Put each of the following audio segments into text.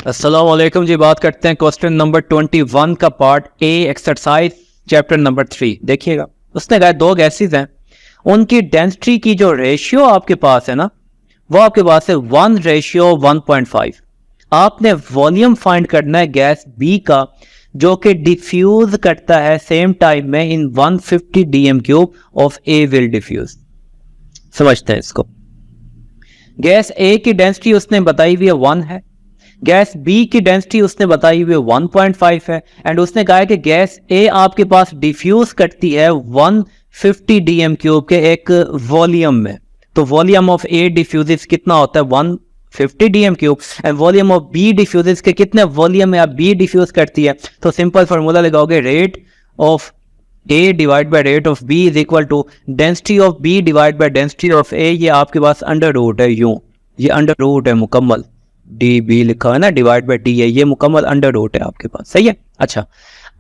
अस्सलाम वालेकुम जी। बात करते हैं क्वेश्चन नंबर 21 का part A exercise chapter number 3। देखिएगा, उसने कहा दो गैसेस हैं, उनकी डेंसिटी की जो रेशियो आपके पास है ना, वो आपके पास है 1:1.5। आपने वॉल्यूम फाइंड करना है गैस बी का, जो कि डिफ्यूज करता है सेम टाइम में in 150 dm³ of A will diffuse. समझते हैं इसको। गैस ए की डेंसिटी उसने बताई हुई है 1 है, गैस बी की डेंसिटी उसने बताई हुई 1.5 है, एंड उसने कहा है कि गैस ए आपके पास डिफ्यूज करती है 150 dm³ के एक वॉल्यूम में। तो वॉल्यूम ऑफ ए डिफ्यूजेस कितना होता है 150 dm³ and volume of B diffuses के कितने वॉल्यूम में आप बी डिफ्यूज करती है। तो सिंपल फार्मूला लगाओगे, rate of A divide by rate of B is equal to density of B divide by density of A. ये आपके पास अंडर रूट है, यूं ये अंडर रूट है मुकम्मल, डी बी लिखा है ना, डिवाइड बाय डी है, ये मुकम्मल अंडर रूट है आपके पास। सही है। अच्छा,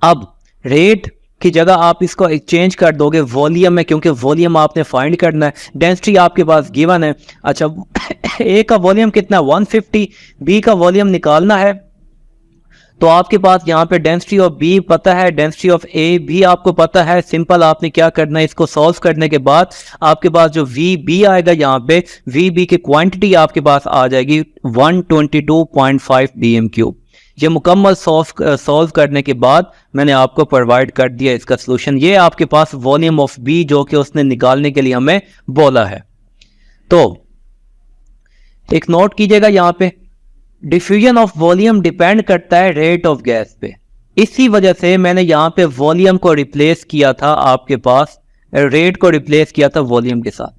अब रेट की जगह आप इसको एक्सचेंज कर दोगे वॉल्यूम में, क्योंकि वॉल्यूम आपने फाइंड करना है, डेंसिटी आपके पास गिवन है। अच्छा, ए का वॉल्यूम कितना 150, बी का वॉल्यूम निकालना है, तो आपके पास यहाँ पे डेंसिटी ऑफ बी पता है, डेंसिटी ऑफ ए भी आपको पता है। सिंपल आपने क्या करना है, इसको सॉल्व करने के बाद आपके पास जो वी बी आएगा, यहाँ पे वी बी की क्वांटिटी आपके पास आ जाएगी 122.5 dm³। ये मुकम्मल सॉल्व करने के बाद मैंने आपको प्रोवाइड कर दिया इसका सोल्यूशन। ये आपके पास वॉल्यूम ऑफ बी जो कि उसने निकालने के लिए हमें बोला है। तो एक नोट कीजिएगा, यहाँ पे डिफ्यूजन ऑफ वॉल्यूम डिपेंड करता है रेट ऑफ गैस पे। इसी वजह से मैंने यहाँ पे वॉल्यूम को रिप्लेस किया था, आपके पास रेट को रिप्लेस किया था वॉल्यूम के साथ,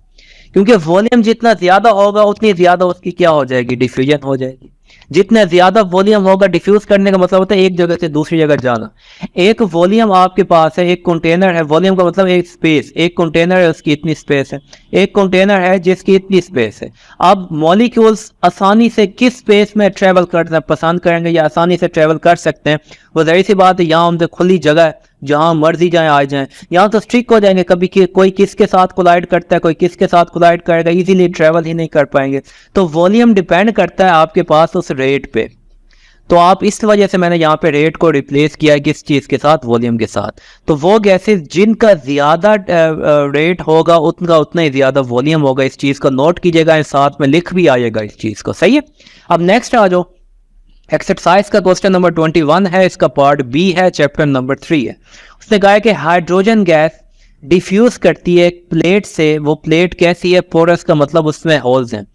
क्योंकि वॉल्यूम जितना ज्यादा होगा उतनी ज्यादा उसकी क्या हो जाएगी, डिफ्यूजन हो जाएगी। जितना ज्यादा वॉल्यूम होगा, डिफ्यूज करने का मतलब होता है एक जगह से दूसरी जगह जाना। एक वॉल्यूम आपके पास है, एक कंटेनर है, वॉल्यूम का मतलब एक स्पेस, एक कंटेनर है उसकी इतनी स्पेस है, एक कंटेनर है जिसकी इतनी स्पेस है। अब मॉलिक्यूल्स आसानी से किस स्पेस में ट्रेवल करना पसंद करेंगे या आसानी से ट्रेवल कर सकते हैं, वो जाहिर सी बात है यहाँ हमसे खुली जगह है, जहां मर्जी जाए आ जाए। यहाँ तो स्ट्रिक हो जाएंगे, कभी कोई किसके साथ कोलाइड करता है, कोई किसके साथ कोलाइड करेगा, इजीली ट्रेवल ही नहीं कर पाएंगे। तो वॉल्यूम डिपेंड करता है आपके पास उस रेट पे। तो आप इस वजह से मैंने यहाँ पे रेट को रिप्लेस किया है किस चीज के साथ, वॉल्यूम के साथ। तो वो गैसेस जिनका ज्यादा रेट होगा उनका उतना ही ज्यादा वॉल्यूम होगा। इस चीज को नोट कीजिएगा, साथ में लिख भी आएगा इस चीज को। सही है। अब नेक्स्ट आ जाओ, एक्सरसाइज का क्वेश्चन नंबर 21 है, इसका पार्ट बी है, चैप्टर नंबर 3 है। उसने कहा है कि हाइड्रोजन गैस डिफ्यूज करती है एक प्लेट से। वो प्लेट कैसी है, पोरस का मतलब उसमें होल्स हैं।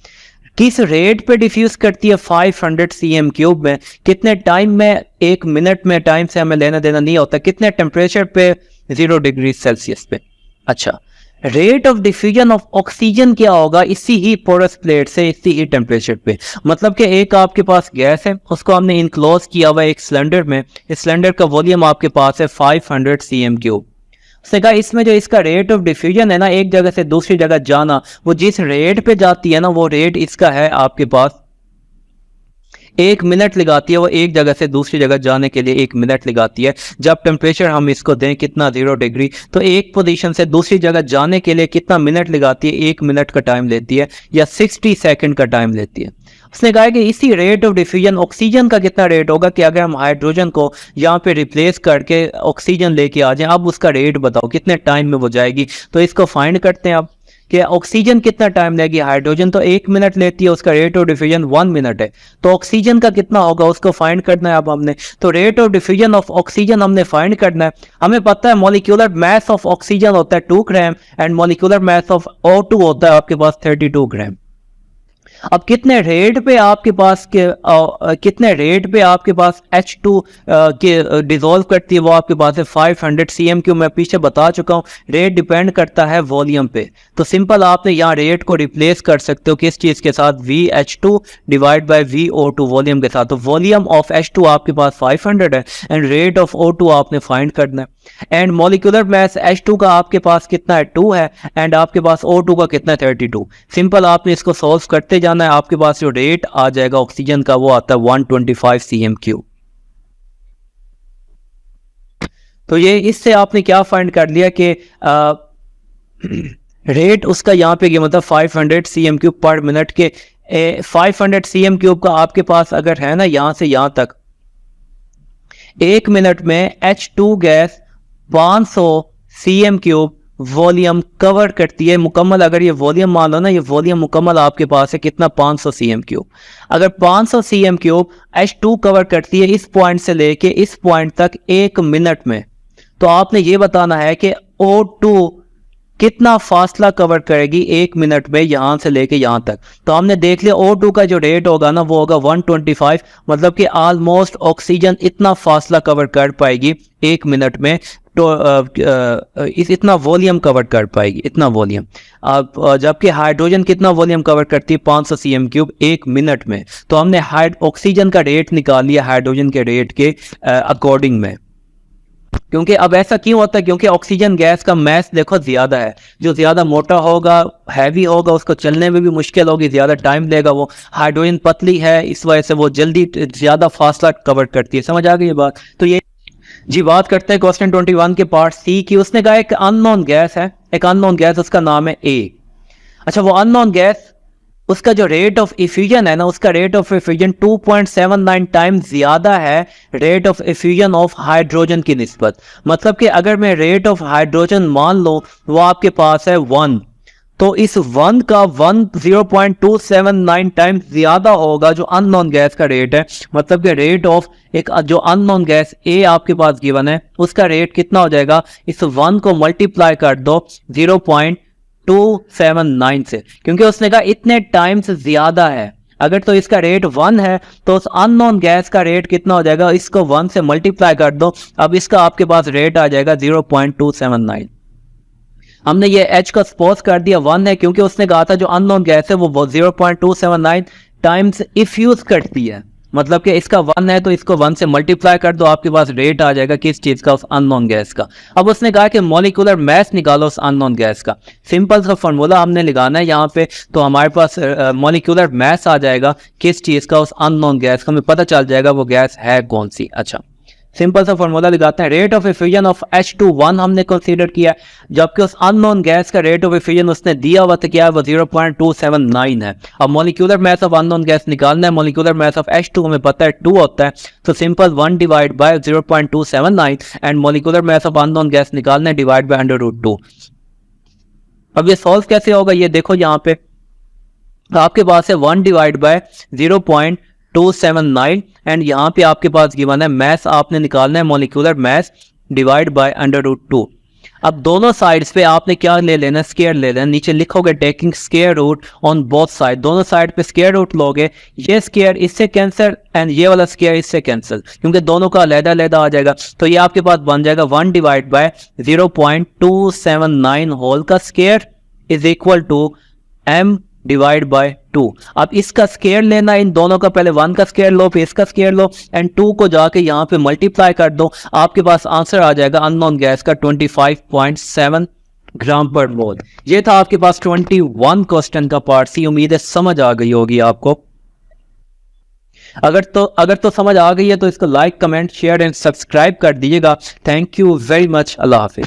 किस रेट पे डिफ्यूज करती है 500 cm³ में, कितने टाइम में, 1 मिनट में, टाइम से हमें लेना देना नहीं होता, कितने टेम्परेचर पे, 0 डिग्री सेल्सियस पे। अच्छा, rate of diffusion of oxygen क्या होगा इसी ही पोरस प्लेट से, इसी ही टेम्परेचर पे। मतलब कि एक आपके पास गैस है, उसको हमने इनक्लोज किया हुआ है एक सिलेंडर में। इस सिलेंडर का वॉल्यूम आपके पास है 500 cm³। उसने कहा इसमें जो इसका रेट ऑफ डिफ्यूजन है ना, एक जगह से दूसरी जगह जाना, वो जिस रेट पे जाती है ना, वो रेट इसका है आपके पास 1 मिनट लगाती है। वो एक जगह से दूसरी जगह जाने के लिए 1 मिनट लगाती है। जब टेम्परेचर हम इसको दें कितना, 0 डिग्री, तो एक पोजीशन से दूसरी जगह जाने के लिए कितना मिनट लगाती है, 1 मिनट का टाइम लेती है, या 60 सेकंड का टाइम लेती है। उसने कहा कि इसी रेट ऑफ डिफ्यूजन ऑक्सीजन का कितना रेट होगा कि अगर हम हाइड्रोजन को यहाँ पे रिप्लेस करके ऑक्सीजन लेके आ जाएं, अब उसका रेट बताओ कितने टाइम में वो जाएगी। तो इसको फाइंड करते हैं अब कि ऑक्सीजन कितना टाइम लेगी। हाइड्रोजन तो 1 मिनट लेती है, उसका रेट ऑफ डिफ्यूजन 1 मिनट है, तो ऑक्सीजन का कितना होगा उसको फाइंड करना है अब हमने। तो rate of diffusion of oxygen हमने फाइंड करना है। हमें पता है मॉलिक्यूलर मास ऑफ ऑक्सीजन होता है 2 gram and molecular mass of O2 होता है आपके पास 32 ग्राम। अब कितने रेट पे आपके पास H2 के डिसॉल्व करती है, वो आपके पास है 500 cm³। मैं पीछे बता चुका हूँ, रेट डिपेंड करता है वॉल्यूम पे। तो सिंपल आपने यहाँ रेट को रिप्लेस कर सकते हो किस चीज के साथ, VH2 divide by VO2 volume के साथ। तो वॉल्यूम ऑफ H2 आपके पास 500 है एंड रेट ऑफ O2 आपने फाइंड करना है। एंड मॉलिक्यूलर मास H2 का आपके पास कितना है, 2 है, एंड आपके पास O2 का कितना है, 32। सिंपल आपने इसको सॉल्व करते जाना है, आपके पास जो रेट आ जाएगा ऑक्सीजन का वो आता है 125 cm³। तो ये इससे आपने क्या फाइंड कर लिया कि रेट उसका यहाँ पे मतलब 500 cm³ पर मिनट के 500 cm क्यूब का आपके पास अगर है ना यहाँ से यहाँ तक, 1 मिनट में H2 gas 500 cm cube volume cover करती है मुकम्मल। अगर ये वॉल्यूम मान लो ना, ये वॉल्यूम मुकम्मल आपके पास है कितना, 500 cm क्यूब। अगर 500 cm क्यूब H2 कवर करती है इस पॉइंट से लेके इस पॉइंट तक 1 मिनट में, तो आपने ये बताना है कि O2 कितना फासला कवर करेगी 1 मिनट में यहां से लेके यहां तक। तो हमने देख लिया O2 का जो रेट होगा ना वो होगा 125, मतलब कि ऑलमोस्ट ऑक्सीजन इतना फासला कवर कर पाएगी 1 मिनट में, तो इतना वॉल्यूम कवर कर पाएगी, इतना वॉल्यूम। अब जबकि हाइड्रोजन कितना वॉल्यूम कवर करती है, 500 cm क्यूब 1 मिनट में। तो हमने ऑक्सीजन का रेट निकाल लिया हाइड्रोजन के रेट के अकॉर्डिंग में। क्योंकि अब ऐसा क्यों होता है, क्योंकि ऑक्सीजन गैस का मैस देखो ज्यादा है, जो ज्यादा मोटा होगा, हैवी होगा, उसको चलने में भी मुश्किल होगी, ज्यादा टाइम लेगा। वो हाइड्रोजन पतली है, इस वजह से वो जल्दी ज्यादा फासला कवर करती है। समझ आ गई ये बात? तो ये जी बात करते हैं क्वेश्चन 21 के पार्ट सी की। उसने कहा एक अननोन गैस है, एक अननोन गैस, उसका नाम है ए। अच्छा, वो अननोन गैस, उसका जो रेट ऑफ इफ्यूजन है ना, उसका रेट ऑफ इफ्यूजन 2.79 टाइम्स ज्यादा है rate of effusion of hydrogen की निस्बत। मतलब कि अगर मैं रेट ऑफ हाइड्रोजन मान लो वो आपके पास है 1, तो इस 1 का 0.279 टाइम्स ज्यादा होगा जो अननोन गैस का रेट है। मतलब कि रेट ऑफ एक जो अननोन गैस ए आपके पास गिवन है उसका रेट कितना हो जाएगा, इस 1 को मल्टीप्लाई कर दो 0.279 से, क्योंकि उसने कहा इतने टाइम्स ज्यादा है। अगर तो इसका रेट 1 है तो उस अननोन गैस का रेट कितना हो जाएगा, इसको 1 से मल्टीप्लाई कर दो, अब इसका आपके पास रेट आ जाएगा 0.279। हमने ये H का सपोज कर दिया 1 है, क्योंकि उसने कहा था जो अननोन गैस है वो 0.279 टाइम्स इफ्यूज करती है। मतलब कि इसका 1 है तो इसको 1 से मल्टीप्लाई कर दो, आपके पास रेट आ जाएगा किस चीज का, उस अननोन गैस का। अब उसने कहा कि मॉलिक्यूलर मास निकालो उस अननोन गैस का। सिंपल सा फॉर्मूला हमने लगाना है यहाँ पे, तो हमारे पास मॉलिक्यूलर मास आ जाएगा किस चीज का, उस अननोन गैस का। हमें पता चल जाएगा वो गैस है कौन सी। अच्छा, सिंपल सा फॉर्मूला लगाते हैं। Rate of effusion of H2 हमने कंसीडर किया, जबकि उस अननोन गैस का रेट ऑफ इफ्यूजन उसने दिया हुआ था क्या है, वो 0.279 है। अब molecular mass of unknown gas निकालना है। मॉलिक्यूलर मास ऑफ H2 हमें पता है 2 होता है, तो simple 1 divide by 0.279 and molecular mass of unknown gas निकालना है, डिवाइड बाय √2। अब ये सॉल्व कैसे होगा, ये देखो यहाँ पे आपके पास है 1 डिवाइड बाय 0.279 एंड यहाँ पे आपके पास गिवन है मैस आपने निकालना है मॉलिक्यूलर मैस डिवाइड बाय √2। अब दोनों साइड्स पे आपने क्या ले लेना, स्क्वायर ले लेना। नीचे लिखोगे taking square root on both side, दोनों साइड पे स्क्वायर रूट लोगे, ये स्क्वायर इससे कैंसिल एंड ये वाला स्क्वायर इससे कैंसिल, क्योंकि दोनों का अलग-अलग आ जाएगा। तो ये आपके पास बन जाएगा 1 डिवाइड बाय 0.279 होल का square is equal to m divide by 2। अब इसका स्क्वायर लेना, इन दोनों का पहले 1 का स्क्वायर लो फिर इसका स्क्वायर लो एंड 2 को जाके यहाँ पे मल्टीप्लाई कर दो, आपके पास आंसर आ जाएगा अननोन गैस का 25.7 ग्राम पर मोल। ये था आपके पास 21 क्वेश्चन का पार्ट सी। उम्मीद है समझ आ गई होगी आपको। अगर तो समझ आ गई है तो इसको like, comment, share and subscribe कर दीजिएगा। Thank you very much. Allah Hafiz.